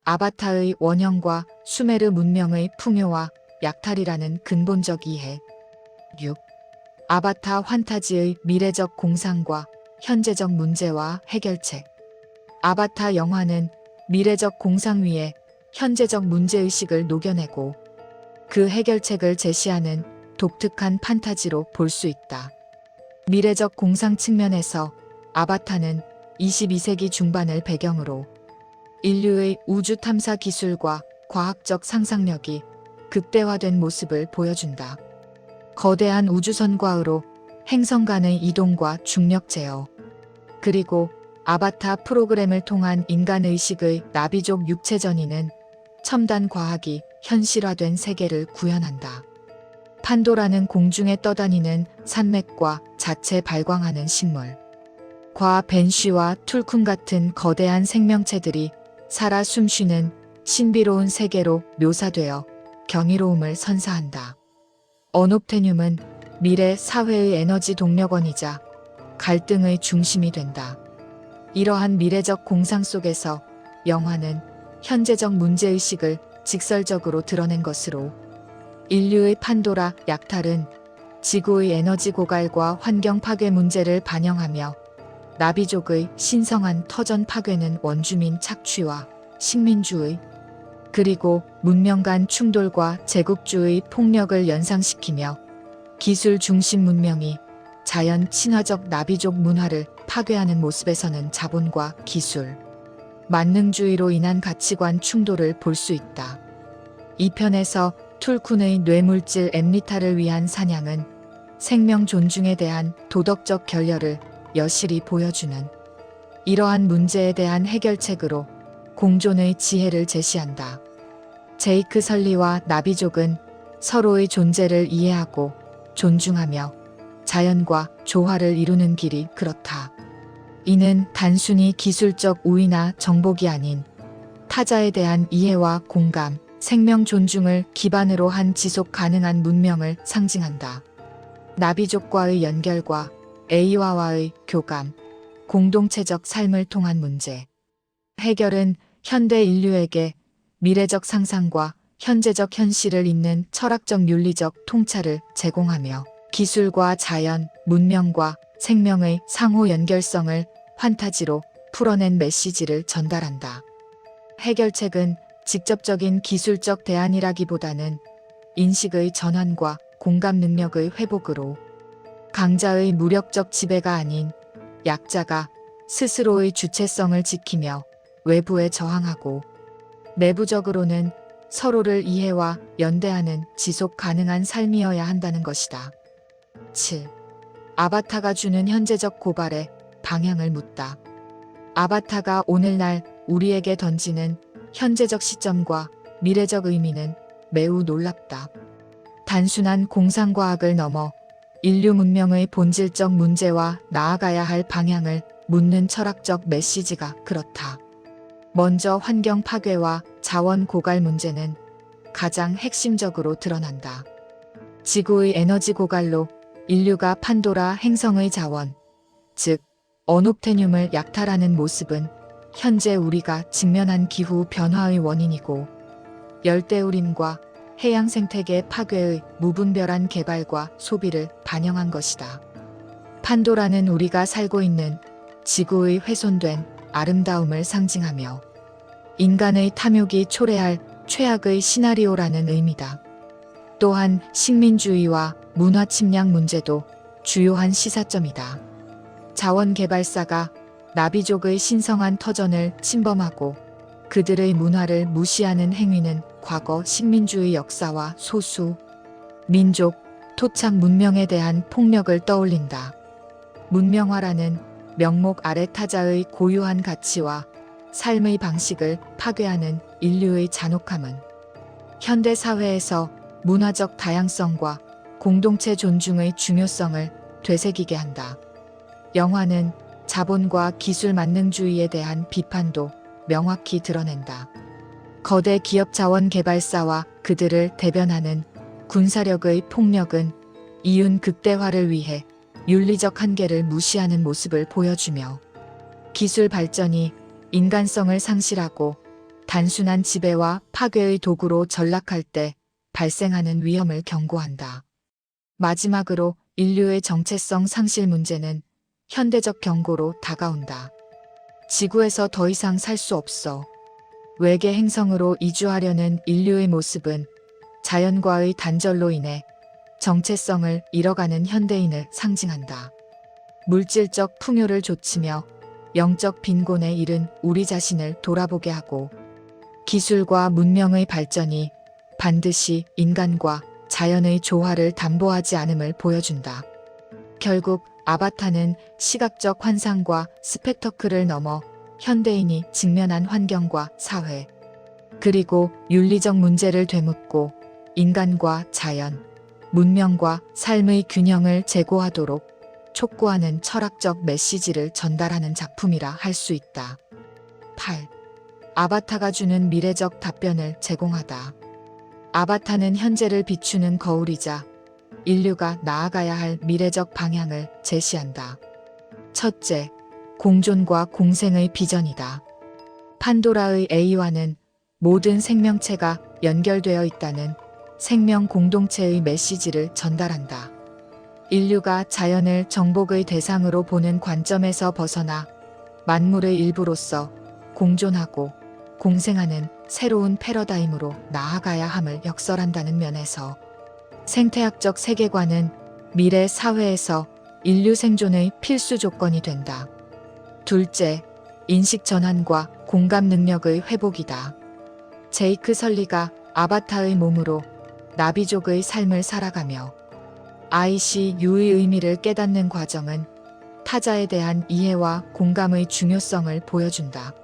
아바타의 원형과 수메르 문명의 풍요와 약탈이라는 근본적 이해. 6. 아바타 환타지의 미래적 공상과 현재적 문제와 해결책. 아바타 영화는 미래적 공상 위에 현재적 문제의식을 녹여내고 그 해결책을 제시하는 독특한 판타지로 볼 수 있다. 미래적 공상 측면에서 아바타는 22세기 중반을 배경으로 인류의 우주 탐사 기술과 과학적 상상력이 극대화된 모습을 보여준다. 거대한 우주선과으로 행성 간의 이동과 중력 제어, 그리고 아바타 프로그램을 통한 인간의식의 나비족 육체전이는 첨단 과학이 현실화된 세계를 구현한다. 판도라는 공중에 떠다니는 산맥과 자체 발광하는 식물. 과 벤쉬와 툴쿤 같은 거대한 생명체들이 살아 숨쉬는 신비로운 세계로 묘사되어 경이로움을 선사한다. 언옵테늄은 미래 사회의 에너지 동력원이자 갈등의 중심이 된다. 이러한 미래적 공상 속에서 영화는 현재적 문제의식을 직설적으로 드러낸 것으로 인류의 판도라 약탈은 지구의 에너지 고갈과 환경 파괴 문제를 반영하며 나비족의 신성한 터전 파괴는 원주민 착취와 식민주의 그리고 문명 간 충돌과 제국주의 폭력을 연상시키며 기술 중심 문명이 자연 친화적 나비족 문화를 파괴하는 모습에서는 자본과 기술, 만능주의로 인한 가치관 충돌을 볼 수 있다. 이 편에서 툴쿤의 뇌물질 엠리타를 위한 사냥은 생명 존중에 대한 도덕적 결여를 여실히 보여주는 이러한 문제에 대한 해결책으로 공존의 지혜를 제시한다. 제이크 설리와 나비족은 서로의 존재를 이해하고 존중하며 자연과 조화를 이루는 길이 그렇다. 이는 단순히 기술적 우위나 정복이 아닌 타자에 대한 이해와 공감, 생명 존중을 기반으로 한 지속 가능한 문명을 상징한다. 나비족과의 연결과 에이와와의 교감, 공동체적 삶을 통한 문제. 해결은 현대 인류에게 미래적 상상과 현재적 현실을 잇는 철학적 윤리적 통찰을 제공하며 기술과 자연, 문명과 생명의 상호 연결성을 판타지로 풀어낸 메시지를 전달한다. 해결책은 직접적인 기술적 대안이라기보다는 인식의 전환과 공감 능력의 회복으로 강자의 무력적 지배가 아닌 약자가 스스로의 주체성을 지키며 외부에 저항하고 내부적으로는 서로를 이해와 연대하는 지속 가능한 삶이어야 한다는 것이다. 7. 아바타가 주는 현재적 고발에 방향을 묻다. 아바타가 오늘날 우리에게 던지는 현재적 시점과 미래적 의미는 매우 놀랍다. 단순한 공상과학을 넘어 인류 문명의 본질적 문제와 나아가야 할 방향을 묻는 철학적 메시지가 그렇다. 먼저 환경 파괴와 자원 고갈 문제는 가장 핵심적으로 드러난다. 지구의 에너지 고갈로 인류가 판도라 행성의 자원, 즉 언옵테늄을 약탈하는 모습은 현재 우리가 직면한 기후 변화의 원인이고 열대우림과 해양 생태계 파괴의 무분별한 개발과 소비를 반영한 것이다. 판도라는 우리가 살고 있는 지구의 훼손된 아름다움을 상징하며 인간의 탐욕이 초래할 최악의 시나리오라는 의미다. 또한 식민주의와 문화 침략 문제도 주요한 시사점이다. 자원 개발사가 나비족의 신성한 터전을 침범하고 그들의 문화를 무시하는 행위는 과거 식민주의 역사와 소수, 민족, 토착 문명에 대한 폭력을 떠올린다. 문명화라는 명목 아래 타자의 고유한 가치와 삶의 방식을 파괴하는 인류의 잔혹함은 현대 사회에서 문화적 다양성과 공동체 존중의 중요성을 되새기게 한다. 영화는 자본과 기술 만능주의에 대한 비판도 명확히 드러낸다. 거대 기업 자원 개발사와 그들을 대변하는 군사력의 폭력은 이윤 극대화를 위해 윤리적 한계를 무시하는 모습을 보여주며 기술 발전이 인간성을 상실하고 단순한 지배와 파괴의 도구로 전락할 때 발생하는 위험을 경고한다. 마지막으로 인류의 정체성 상실 문제는 현대적 경고로 다가온다. 지구에서 더 이상 살 수 없어. 외계 행성으로 이주하려는 인류의 모습은 자연과의 단절로 인해 정체성을 잃어가는 현대인을 상징한다. 물질적 풍요를 좇으며 영적 빈곤에 이른 우리 자신을 돌아보게 하고, 기술과 문명의 발전이 반드시 인간과 자연의 조화를 담보하지 않음을 보여준다. 결국 아바타는 시각적 환상과 스펙터클을 넘어 현대인이 직면한 환경과 사회, 그리고 윤리적 문제를 되묻고 인간과 자연, 문명과 삶의 균형을 제고하도록 촉구하는 철학적 메시지를 전달하는 작품이라 할 수 있다. 8. 아바타가 주는 미래적 답변을 제공하다. 아바타는 현재를 비추는 거울이자 인류가 나아가야 할 미래적 방향을 제시한다. 첫째, 공존과 공생의 비전이다. 판도라의 A와는 모든 생명체가 연결되어 있다는 생명 공동체의 메시지를 전달한다. 인류가 자연을 정복의 대상으로 보는 관점에서 벗어나 만물의 일부로서 공존하고 공생하는 새로운 패러다임으로 나아가야 함을 역설한다는 면에서 생태학적 세계관은 미래 사회에서 인류 생존의 필수 조건이 된다. 둘째, 인식 전환과 공감 능력의 회복이다. 제이크 설리가 아바타의 몸으로 나비족의 삶을 살아가며 ICU의 의미를 깨닫는 과정은 타자에 대한 이해와 공감의 중요성을 보여준다.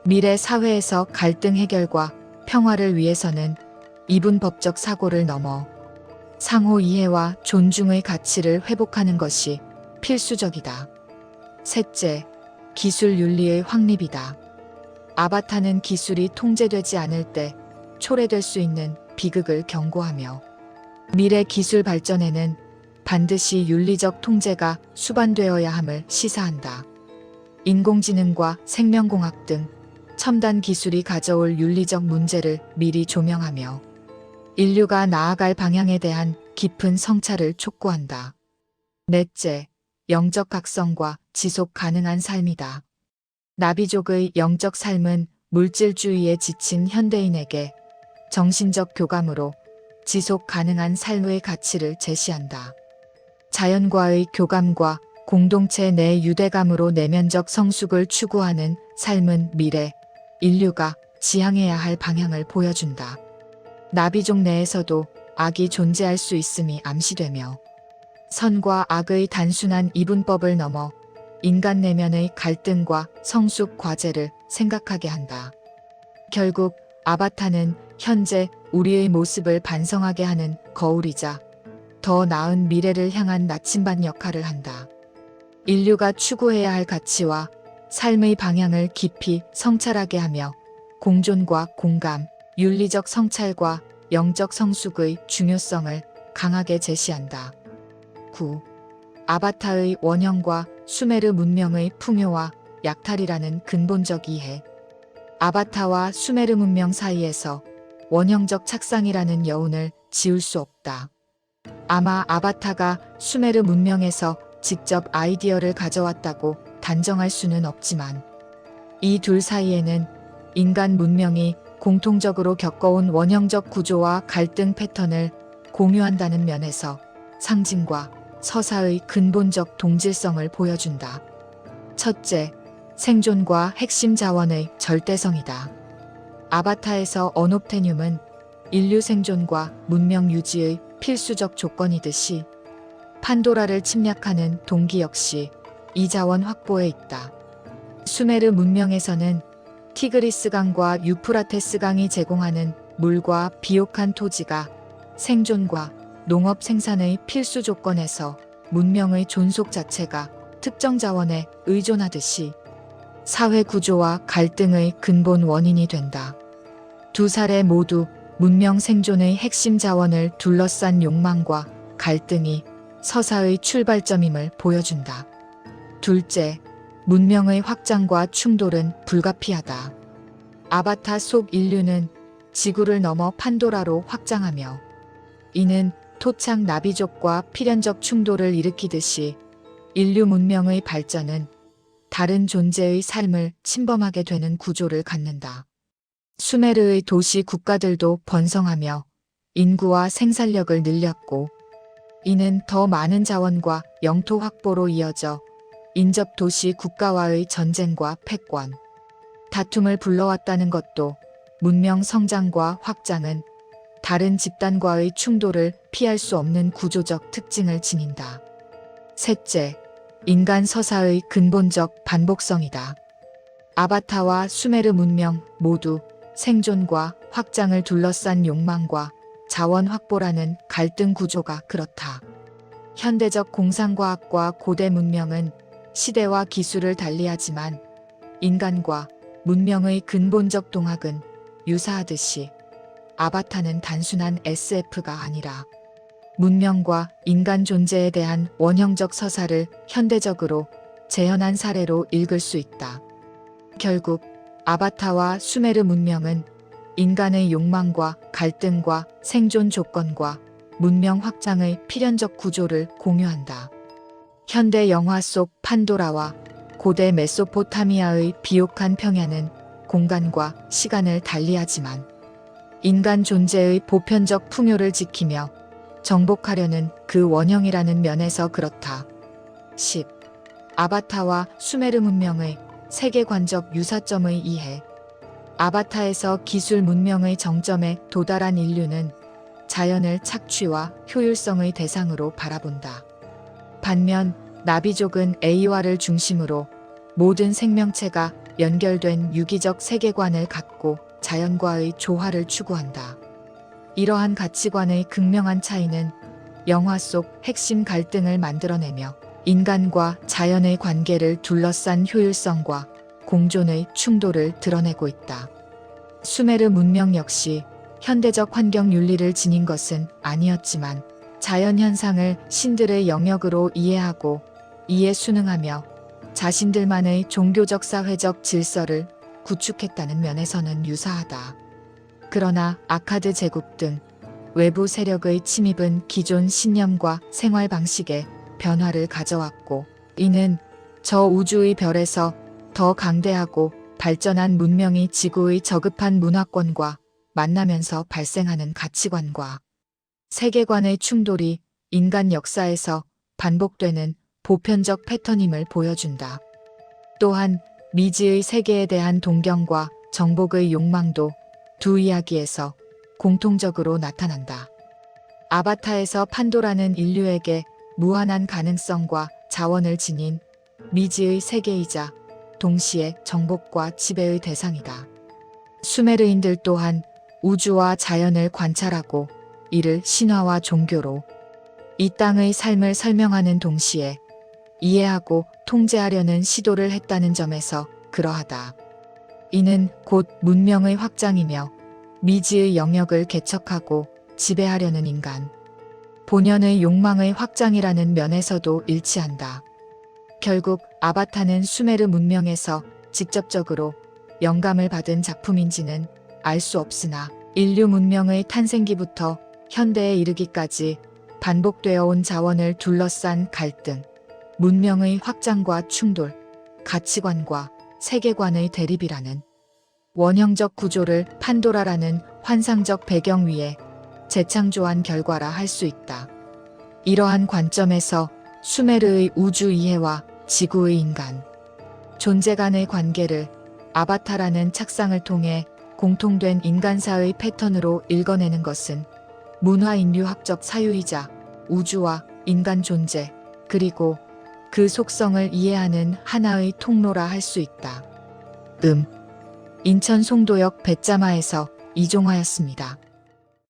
미래 사회에서 갈등 해결과 평화를 위해서는 이분법적 사고를 넘어 상호 이해와 존중의 가치를 회복하는 것이 필수적이다. 셋째, 기술 윤리의 확립이다. 아바타는 기술이 통제되지 않을 때 초래될 수 있는 비극을 경고하며 미래 기술 발전에는 반드시 윤리적 통제가 수반되어야 함을 시사한다. 인공지능과 생명공학 등 첨단 기술이 가져올 윤리적 문제를 미리 조명하며 인류가 나아갈 방향에 대한 깊은 성찰을 촉구한다. 넷째, 영적 각성과 지속 가능한 삶이다. 나비족의 영적 삶은 물질주의에 지친 현대인에게 정신적 교감으로 지속 가능한 삶의 가치를 제시한다. 자연과의 교감과 공동체 내 유대감으로 내면적 성숙을 추구하는 삶은 미래, 인류가 지향해야 할 방향을 보여준다. 나비족 내에서도 악이 존재할 수 있음이 암시되며 선과 악의 단순한 이분법을 넘어 인간 내면의 갈등과 성숙 과제를 생각하게 한다. 결국 아바타는 현재 우리의 모습을 반성하게 하는 거울이자 더 나은 미래를 향한 나침반 역할을 한다. 인류가 추구해야 할 가치와 삶의 방향을 깊이 성찰하게 하며 공존과 공감, 윤리적 성찰과 영적 성숙의 중요성을 강하게 제시한다. 9. 아바타의 원형과 수메르 문명의 풍요와 약탈이라는 근본적 이해. 아바타와 수메르 문명 사이에서 원형적 착상이라는 여운을 지울 수 없다. 아마 아바타가 수메르 문명에서 직접 아이디어를 가져왔다고 단정할 수는 없지만 이 둘 사이에는 인간 문명이 공통적으로 겪어온 원형적 구조와 갈등 패턴을 공유한다는 면에서 상징과 서사의 근본적 동질성을 보여준다. 첫째, 생존과 핵심 자원의 절대성이다. 아바타에서 언옵테늄은 인류 생존과 문명 유지의 필수적 조건이듯이 판도라를 침략하는 동기 역시 이 자원 확보에 있다. 수메르 문명에서는 티그리스강과 유프라테스강이 제공하는 물과 비옥한 토지가 생존과 농업 생산의 필수 조건에서 문명의 존속 자체가 특정 자원에 의존하듯이 사회 구조와 갈등의 근본 원인이 된다. 두 사례 모두 문명 생존의 핵심 자원을 둘러싼 욕망과 갈등이 서사의 출발점임을 보여준다. 둘째, 문명의 확장과 충돌은 불가피하다. 아바타 속 인류는 지구를 넘어 판도라로 확장하며 이는 토착 나비족과 필연적 충돌을 일으키듯이 인류 문명의 발전은 다른 존재의 삶을 침범하게 되는 구조를 갖는다. 수메르의 도시 국가들도 번성하며 인구와 생산력을 늘렸고 이는 더 많은 자원과 영토 확보로 이어져 인접 도시 국가와의 전쟁과 패권, 다툼을 불러왔다는 것도 문명 성장과 확장은 다른 집단과의 충돌을 피할 수 없는 구조적 특징을 지닌다. 셋째, 인간 서사의 근본적 반복성이다. 아바타와 수메르 문명 모두 생존과 확장을 둘러싼 욕망과 자원 확보라는 갈등 구조가 그렇다. 현대적 공상과학과 고대 문명은 시대와 기술을 달리하지만 인간과 문명의 근본적 동학은 유사하듯이 아바타는 단순한 SF가 아니라 문명과 인간 존재에 대한 원형적 서사를 현대적으로 재현한 사례로 읽을 수 있다. 결국 아바타와 수메르 문명은 인간의 욕망과 갈등과 생존 조건과 문명 확장의 필연적 구조를 공유한다. 현대 영화 속 판도라와 고대 메소포타미아의 비옥한 평야는 공간과 시간을 달리하지만 인간 존재의 보편적 풍요를 지키며 정복하려는 그 원형이라는 면에서 그렇다. 10. 아바타와 수메르 문명의 세계관적 유사점의 이해. 아바타에서 기술 문명의 정점에 도달한 인류는 자연을 착취와 효율성의 대상으로 바라본다. 반면 나비족은 에이와를 중심으로 모든 생명체가 연결된 유기적 세계관을 갖고 자연과의 조화를 추구한다. 이러한 가치관의 극명한 차이는 영화 속 핵심 갈등을 만들어내며 인간과 자연의 관계를 둘러싼 효율성과 공존의 충돌을 드러내고 있다. 수메르 문명 역시 현대적 환경 윤리를 지닌 것은 아니었지만 자연 현상을 신들의 영역으로 이해하고 이에 순응하며 자신들만의 종교적 사회적 질서를 구축했다는 면에서는 유사하다. 그러나 아카드 제국 등 외부 세력의 침입은 기존 신념과 생활 방식에 변화를 가져왔고 이는 저 우주의 별에서 더 강대하고 발전한 문명이 지구의 저급한 문화권과 만나면서 발생하는 가치관과 세계관의 충돌이 인간 역사에서 반복되는 보편적 패턴임을 보여준다. 또한 미지의 세계에 대한 동경과 정복의 욕망도 두 이야기에서 공통적으로 나타난다. 아바타에서 판도라는 인류에게 무한한 가능성과 자원을 지닌 미지의 세계이자 동시에 정복과 지배의 대상이다. 수메르인들 또한 우주와 자연을 관찰하고 이를 신화와 종교로 이 땅의 삶을 설명하는 동시에 이해하고 통제하려는 시도를 했다는 점에서 그러하다. 이는 곧 문명의 확장이며 미지의 영역을 개척하고 지배하려는 인간 본연의 욕망의 확장이라는 면에서도 일치한다. 결국 아바타는 수메르 문명에서 직접적으로 영감을 받은 작품인지는 알 수 없으나 인류 문명의 탄생기부터 현대에 이르기까지 반복되어 온 자원을 둘러싼 갈등, 문명의 확장과 충돌, 가치관과 세계관의 대립이라는 원형적 구조를 판도라라는 환상적 배경 위에 재창조한 결과라 할 수 있다. 이러한 관점에서 수메르의 우주 이해와 지구의 인간, 존재 간의 관계를 아바타라는 착상을 통해 공통된 인간사의 패턴으로 읽어내는 것은 문화인류학적 사유이자 우주와 인간 존재, 그리고 그 속성을 이해하는 하나의 통로라 할 수 있다. 인천 송도역 배짜마에서 이종하였습니다.